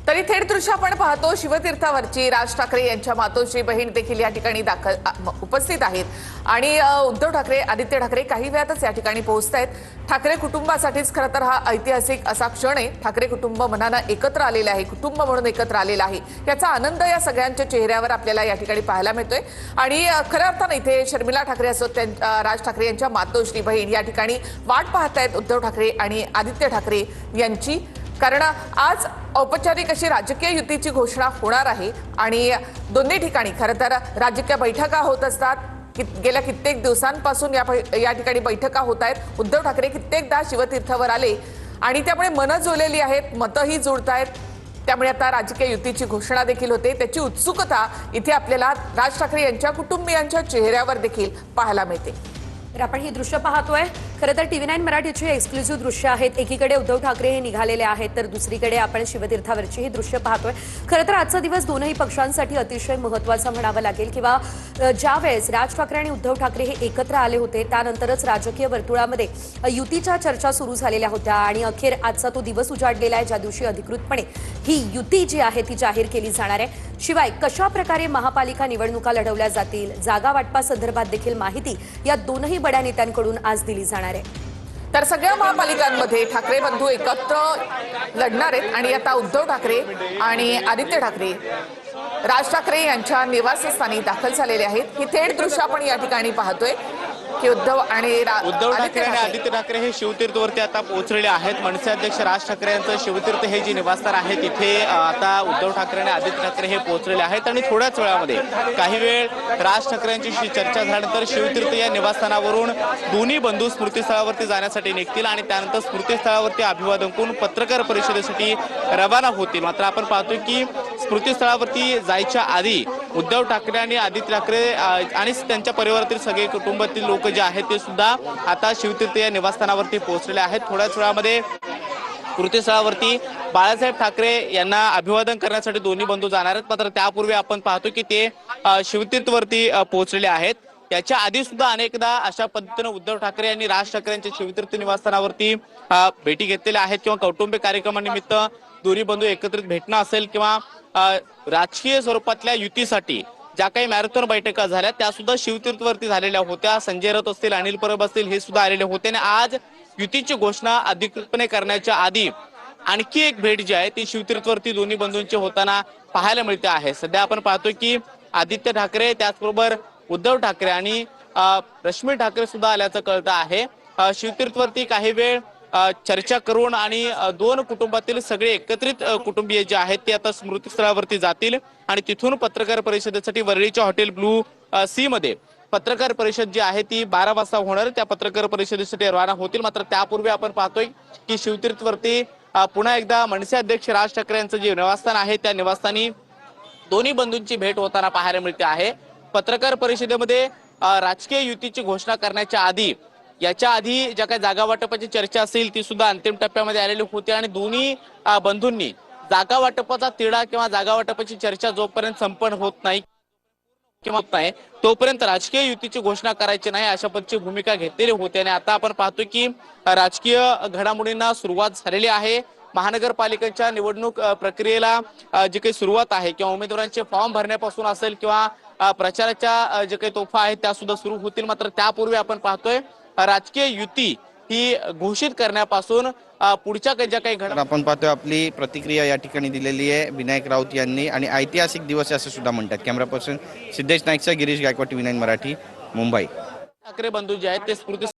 तरी थेट दृश्य आपण पाहतो शिवतीर्थावरची राज ठाकरे यांच्या मातोश्री बहीण देखील या ठिकाणी उपस्थित आहेत आणि उद्धव ठाकरे आदित्य ठाकरे काही वेळातच या ठिकाणी पोहोचतायत। ठाकरे कुटुंबासाठीच खरं तर हा ऐतिहासिक असा क्षण आहे। ठाकरे कुटुंब मनानं एकत्र आलेलं आहे, कुटुंब म्हणून एकत्र आलेलं आहे। याचा आनंद या सगळ्यांच्या चेहऱ्यावर आपल्याला या ठिकाणी पाहायला मिळतोय आणि खरं अर्थाने इथे शर्मिला ठाकरे असो राज ठाकरे यांच्या मातोश्री बहीण या ठिकाणी वाट पाहतायत उद्धव ठाकरे आणि आदित्य ठाकरे यांची, कारण आज औपचारिक अशी राजकीय युतीची घोषणा होणार आहे आणि दोन्ही ठिकाणी खरं तर राजकीय बैठका होत असतात। गेल्या कित्येक दिवसांपासून या ठिकाणी बैठका होत आहेत। उद्धव ठाकरे कित्येकदा शिवतीर्थावर आले आणि त्यामुळे मनं जुळलेली आहेत, मतंही जुळतायत। त्यामुळे आता राजकीय युतीची घोषणा देखील होते, त्याची उत्सुकता इथे आपल्याला राज ठाकरे यांच्या कुटुंबियांच्या चेहऱ्यावर देखील पाहायला मिळते। तर आपण ही दृश्य पाहतोय, खरं तर TV9 मराठीची एक्सक्लुझिव्ह दृश्य आहेत। एकीकडे उद्धव ठाकरे हे निघालेले आहेत तर दुसरीकडे आपण शिवतीर्थावरची ही दृश्य पाहतोय। खरं तर आजचा दिवस दोनही पक्षांसाठी अतिशय महत्त्वाचा म्हणावा लागेल, किंवा ज्यावेळेस राज ठाकरे आणि उद्धव ठाकरे हे एकत्र आले होते त्यानंतरच राजकीय वर्तुळामध्ये युतीच्या चर्चा सुरू झालेल्या होत्या आणि अखेर आजचा तो दिवस उजाडलेला आहे ज्या दिवशी अधिकृतपणे ही युती जी आहे ती जाहीर केली जाणार आहे। शिवाय कशा प्रकारे महापालिका निवडणुका लढवल्या जातील, जागा वाटपासंदर्भात देखील माहिती या दोनही बड्या नेत्यांकडून आज दिली जाणार आहे। तर सगळ्या महापालिकांमध्ये ठाकरे बंधू एकत्र लढणार आहेत आणि आता उद्धव ठाकरे आणि आदित्य ठाकरे राज ठाकरे यांच्या निवासस्थानी दाखल झालेले आहेत। ही थेट दृश्य आपण या ठिकाणी पाहतोय की उद्धव ठाकरे आणि आदित्य ठाकरे हे शिवतीर्थवरती आता पोहोचलेले आहेत। मनसे अध्यक्ष राज ठाकरे यांचं शिवतीर्थ हे जे निवासस्थान आहे तिथे आता उद्धव ठाकरे आणि आदित्य ठाकरे हे पोहोचलेले आहेत आणि थोड्याच वेळामध्ये काही वेळ राज ठाकरे यांची चर्चा झाल्यानंतर शिवतीर्थ या निवासस्थानावरून दोन्ही बंधू स्मृतीस्थळावरती जाण्यासाठी निघतील आणि त्यानंतर स्मृतीस्थळावरती अभिवादन करून पत्रकार परिषदेसाठी रवाना होतील। मात्र आपण पाहतोय की स्मृतीस्थळावरती जायच्या आधी उद्धव ठाकरे आणि आदित्य ठाकरे आणि त्यांच्या परिवारातील सगळे कुटुंबातील लोक जे आहेत ते सुद्धा आता शिवतीर्थ या निवासस्थानावरती पोहोचलेले आहेत। थोड्याच वेळामध्ये स्मृतीस्थळावरती बाळासाहेब ठाकरे यांना अभिवादन करण्यासाठी दोन्ही बंधू जाणार आहेत। मात्र त्यापूर्वी आपण पाहतो की ते शिवतीर्थवरती पोहोचलेले आहेत। याच्या आधी सुद्धा अनेकदा अशा पद्धतीने उद्धव ठाकरे यांनी राज ठाकरे यांच्या शिवतीर्थ निवासस्थानावरती भेटी घेतलेल्या आहेत किंवा कौटुंबिक कार्यक्रमानिमित्त दोन्ही बंधू एकत्रित भेटणं असेल किंवा राजकीय स्वरूपातल्या युतीसाठी ज्या काही मॅरेथॉन बैठका झाल्या त्या सुद्धा शिवतीर्थवरती झालेल्या होत्या। संजय राऊत असतील, अनिल परब असतील हे सुद्धा आलेले होते आणि आज युतीची घोषणा अधिकृतपणे करण्याच्या आधी आणखी एक भेट जी आहे ती शिवतीर्थवरती दोन्ही बंधूंची होताना पाहायला मिळते आहे। सध्या आपण पाहतोय की आदित्य ठाकरे त्याचबरोबर उद्धव ठाकरे आणि रश्मी ठाकरे सुद्धा आल्याचं कळतं आहे। शिवतीर्थवरती काही वेळ चर्चा करून आणि दोन कुटुंबातील सगळे एकत्रित कुटुंबीय जे आहेत ते आता स्मृतीस्थळावरती जातील आणि तिथून पत्रकार परिषदेसाठी वरळीच्या हॉटेल ब्लू सी मध्ये पत्रकार परिषद जी आहे ती 12 वाजता होणार, त्या पत्रकार परिषदेसाठी रवाना होतील। मात्र त्यापूर्वी आपण पाहतोय की शिवतीर्थवरती पुन्हा एकदा मनसे अध्यक्ष राज ठाकरे यांचं जे निवासस्थान आहे त्या निवासस्थानी दोन्ही बंधूंची भेट होताना पाहायला मिळते आहे। पत्रकार परिषदेमध्ये राजकीय युतीची घोषणा करण्याच्या आधी याच्या आधी ज्या काही जागा वाटपाची चर्चा असेल ती सुद्धा अंतिम टप्प्यामध्ये आलेली होती आणि दोन्ही बंधूंनी जागा वाटपाचा तिढा किंवा जागा वाटपाची चर्चा जोपर्यंत संपन्न होत नाही किंवा नाही तोपर्यंत राजकीय युतीची घोषणा करायची नाही अशा पद्धतीची भूमिका घेतलेली होती। आणि आता आपण पाहतोय की राजकीय घडामोडींना सुरुवात झालेली आहे। महानगरपालिकेच्या निवडणूक प्रक्रियेला जी काही सुरुवात आहे किंवा उमेदवारांचे फॉर्म भरण्यापासून असेल किंवा प्रचाराच्या जे काही तोफा आहेत त्या सुद्धा सुरू होतील। मात्र त्यापूर्वी आपण पाहतोय राजकीय युती ही घोषित करण्यापासून पुढच्या ज्या काही घटना आपण पाहतोय आपली प्रतिक्रिया या ठिकाणी दिलेली आहे विनायक राऊत यांनी आणि ऐतिहासिक दिवस असं सुद्धा म्हणतात। कॅमेरा पर्सन सिद्धेश नाईकचा गिरीश गायकवाड TV9 मराठी मुंबई। ठाकरे बंधू जे आहेत ते स्मृती